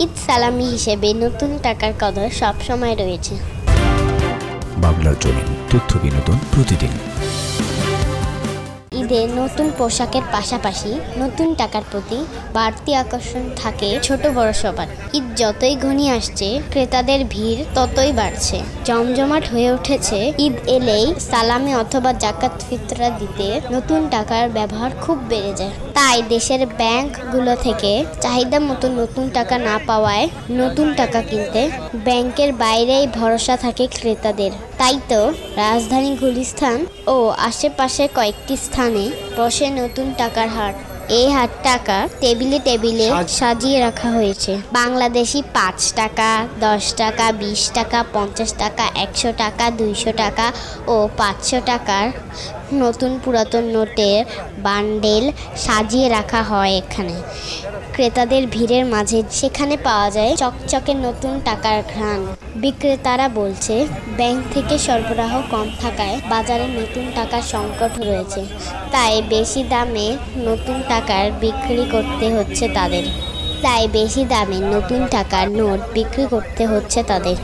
ঈদ সালামি হিসেবে নতুন টাকার কদর সবসময় রয়েছে। বাংলার জমিন, তথ্য বিনোদন প্রতিদিন। ঈদে নতুন পোশাকের পাশাপাশি নতুন টাকার প্রতি বাড়তি আকর্ষণ থাকে ছোট বড় সবার। ঈদ যতই ঘনিয়ে আসছে, ক্রেতাদের ভিড় ততই বাড়ছে। জমজমাট হয়ে উঠেছে। ঈদ এলেই সালামি অথবা জাকাত ফিতরা দিতে নতুন টাকার ব্যবহার খুব বেড়ে যায়। তাই দেশের ব্যাংকগুলো থেকে চাহিদা মতো নতুন টাকা না পাওয়ায় নতুন টাকা কিনতে ব্যাংকের বাইরেই ভরসা থাকে ক্রেতাদের। তাই তো রাজধানী গুলিস্তান ও আশেপাশে কয়েকটি স্থানে বসে নতুন টাকার হাট। এই হাট টাকা টেবিলে টেবিলে সাজিয়ে রাখা হয়েছে। বাংলাদেশি 5 টাকা, 10 টাকা, 20 টাকা, 50 টাকা, 100 টাকা, 200 টাকা ও 500 টাকার নতুন পুরাতন নোটের বান্ডেল সাজিয়ে রাখা হয় এখানে। ক্রেতাদের ভিড়ের মাঝে সেখানে পাওয়া যায় চকচকে নতুন টাকার ঘ্রাণ। বিক্রেতারা বলছে, ব্যাংক থেকে সরবরাহ কম থাকায় বাজারে নতুন টাকার সংকট রয়েছে। তাই বেশি দামে নতুন টাকার বিক্রি করতে হচ্ছে তাদের।